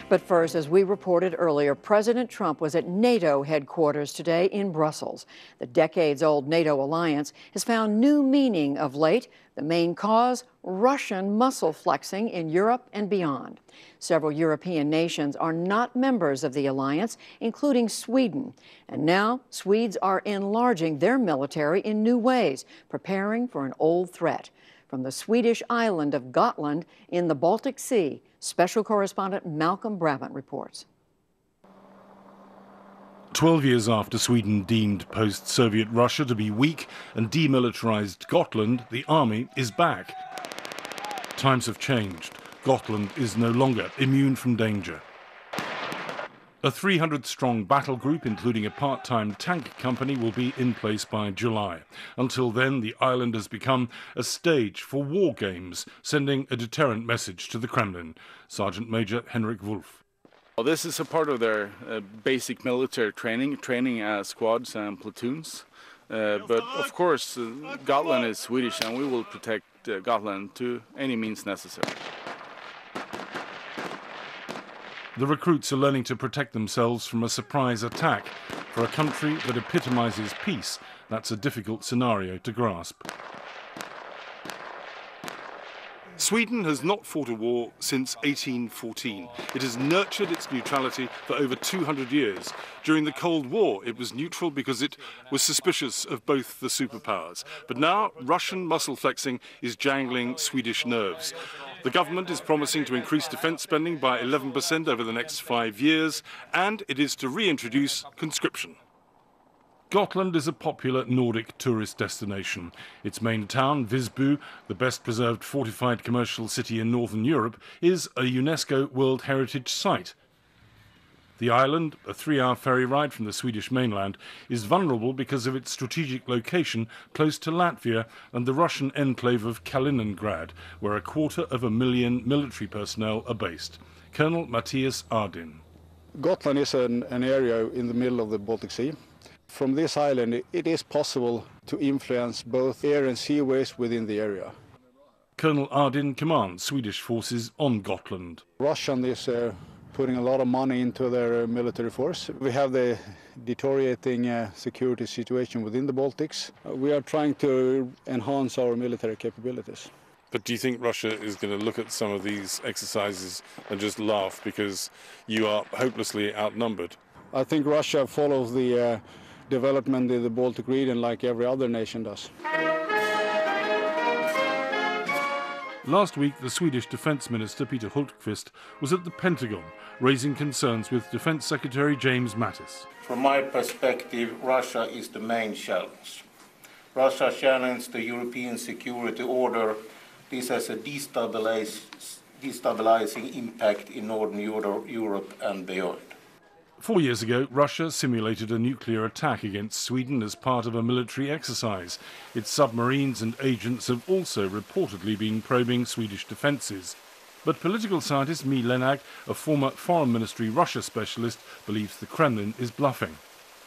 But first, as we reported earlier, President Trump was at NATO headquarters today in Brussels. The decades-old NATO alliance has found new meaning of late. The main cause, Russian muscle flexing in Europe and beyond. Several European nations are not members of the alliance, including Sweden. And now, Swedes are enlarging their military in new ways, preparing for an old threat. From the Swedish island of Gotland in the Baltic Sea, special correspondent Malcolm Brabant reports. 12 years after Sweden deemed post-Soviet Russia to be weak and demilitarized Gotland, the army is back. Times have changed. Gotland is no longer immune from danger. A 300-strong battle group, including a part-time tank company, will be in place by July. Until then, the island has become a stage for war games, sending a deterrent message to the Kremlin. Sergeant Major Henrik Wolf. Well, this is a part of their basic military training as squads and platoons. But of course, Gotland is Swedish, and we will protect Gotland to any means necessary. The recruits are learning to protect themselves from a surprise attack. For a country that epitomizes peace, that's a difficult scenario to grasp. Sweden has not fought a war since 1814. It has nurtured its neutrality for over 200 years. During the Cold War, it was neutral because it was suspicious of both the superpowers. But now, Russian muscle flexing is jangling Swedish nerves. The government is promising to increase defence spending by 11% over the next 5 years, and it is to reintroduce conscription. Gotland is a popular Nordic tourist destination. Its main town, Visby, the best preserved fortified commercial city in northern Europe, is a UNESCO World Heritage Site. The island, a 3-hour ferry ride from the Swedish mainland, is vulnerable because of its strategic location close to Latvia and the Russian enclave of Kaliningrad, where 250,000 military personnel are based. Colonel Matthias Ardin. Gotland is an area in the middle of the Baltic Sea. From this island, it is possible to influence both air and seaways within the area. Colonel Ardin commands Swedish forces on Gotland. Russia is putting a lot of money into their military force. We have the deteriorating security situation within the Baltics. We are trying to enhance our military capabilities. But do you think Russia is going to look at some of these exercises and just laugh because you are hopelessly outnumbered? I think Russia follows the development in the Baltic region like every other nation does. Last week, the Swedish Defence Minister Peter Hultqvist was at the Pentagon, raising concerns with Defence Secretary James Mattis. From my perspective, Russia is the main challenge. Russia challenged the European security order. This has a destabilizing impact in Northern Europe and beyond. 4 years ago, Russia simulated a nuclear attack against Sweden as part of a military exercise. Its submarines and agents have also reportedly been probing Swedish defences. But political scientist Mi Lenag, a former Foreign Ministry Russia specialist, believes the Kremlin is bluffing.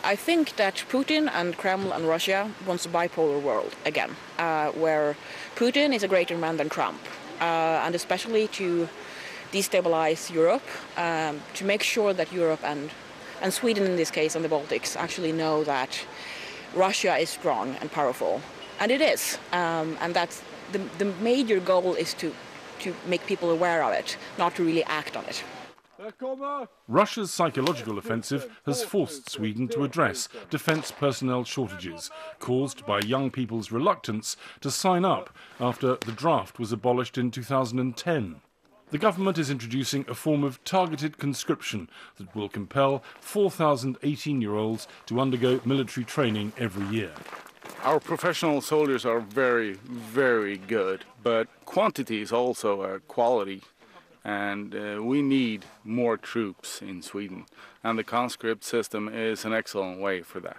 I think that Putin and Kremlin and Russia wants a bipolar world again, where Putin is a greater man than Trump, and especially to destabilize Europe, to make sure that Europe and Sweden in this case and the Baltics actually know that Russia is strong and powerful. And it is. And that's the major goal is to make people aware of it, not to really act on it. Russia's psychological offensive has forced Sweden to address defence personnel shortages caused by young people's reluctance to sign up after the draft was abolished in 2010. The government is introducing a form of targeted conscription that will compel 4,000 18-year-olds to undergo military training every year. Our professional soldiers are very, very good, but quantity is also a quality, and we need more troops in Sweden, and the conscript system is an excellent way for that.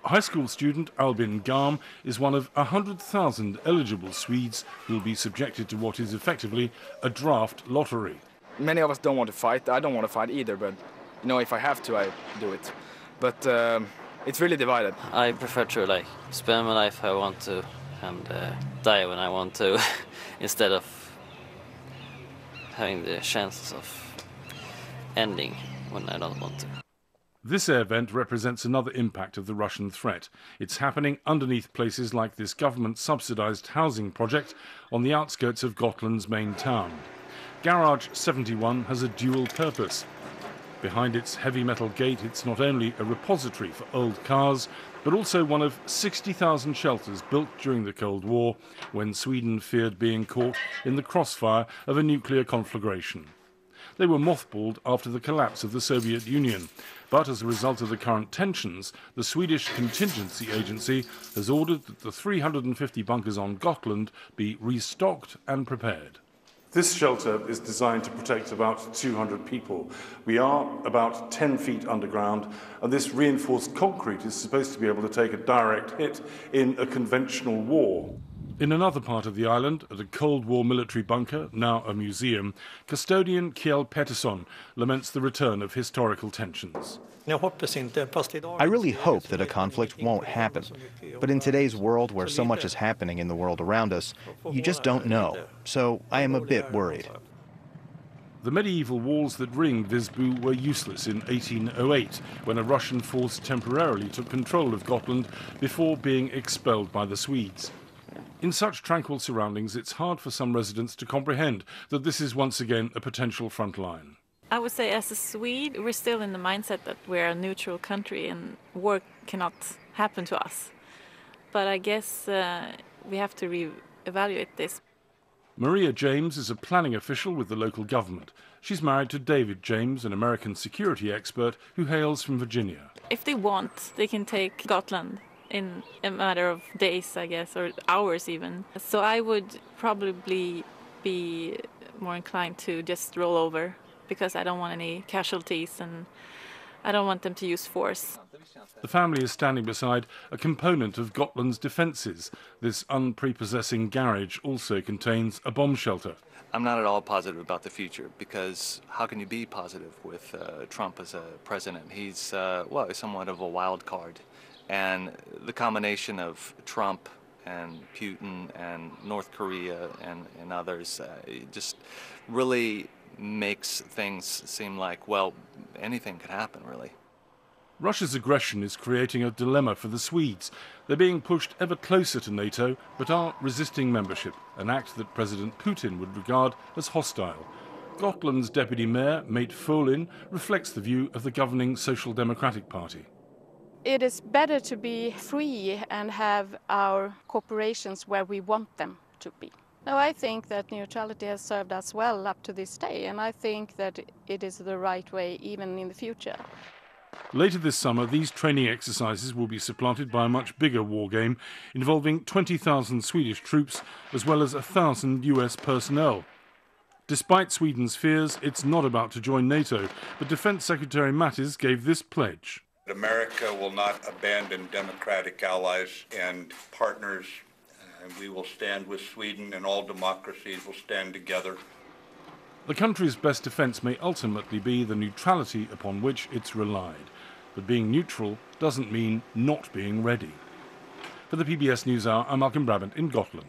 High school student Albin Garm is one of 100,000 eligible Swedes who will be subjected to what is effectively a draft lottery. Many of us don't want to fight. I don't want to fight either, but you know, if I have to, I do it. But it's really divided. I prefer to spend my life how I want to and die when I want to, instead of having the chances of ending when I don't want to. This air vent represents another impact of the Russian threat. It's happening underneath places like this government-subsidised housing project on the outskirts of Gotland's main town. Garage 71 has a dual purpose. Behind its heavy metal gate, it's not only a repository for old cars, but also one of 60,000 shelters built during the Cold War, when Sweden feared being caught in the crossfire of a nuclear conflagration. They were mothballed after the collapse of the Soviet Union, but as a result of the current tensions, the Swedish Contingency Agency has ordered that the 350 bunkers on Gotland be restocked and prepared. This shelter is designed to protect about 200 people. We are about 10 feet underground, and this reinforced concrete is supposed to be able to take a direct hit in a conventional war. In another part of the island, at a Cold War military bunker, now a museum, custodian Kjell Pettersson laments the return of historical tensions. I really hope that a conflict won't happen. But in today's world, where so much is happening in the world around us, you just don't know. So I am a bit worried. The medieval walls that ring Visby were useless in 1808, when a Russian force temporarily took control of Gotland before being expelled by the Swedes. In such tranquil surroundings, it's hard for some residents to comprehend that this is once again a potential front line. I would say as a Swede, we're still in the mindset that we're a neutral country and war cannot happen to us. But I guess we have to re-evaluate this. Maria James is a planning official with the local government. She's married to David James, an American security expert who hails from Virginia. If they want, they can take Gotland in a matter of days, I guess, or hours even. So I would probably be more inclined to just roll over, because I don't want any casualties and I don't want them to use force. The family is standing beside a component of Gotland's defences. This unprepossessing garage also contains a bomb shelter. I'm not at all positive about the future, because how can you be positive with Trump as a president? He's, well, somewhat of a wild card. And the combination of Trump and Putin and North Korea and others just really makes things seem like, well, anything could happen, really. Russia's aggression is creating a dilemma for the Swedes. They're being pushed ever closer to NATO, but are resisting membership, an act that President Putin would regard as hostile. Gotland's deputy mayor, Mate Folin, reflects the view of the governing Social Democratic Party. It is better to be free and have our corporations where we want them to be. Now, I think that neutrality has served us well up to this day, and I think that it is the right way even in the future. Later this summer, these training exercises will be supplanted by a much bigger war game involving 20,000 Swedish troops as well as 1,000 US personnel. Despite Sweden's fears, it's not about to join NATO, but Defence Secretary Mattis gave this pledge. America will not abandon democratic allies and partners, and we will stand with Sweden, and all democracies will stand together. The country's best defence may ultimately be the neutrality upon which it's relied. But being neutral doesn't mean not being ready. For the PBS NewsHour, I'm Malcolm Brabant in Gotland.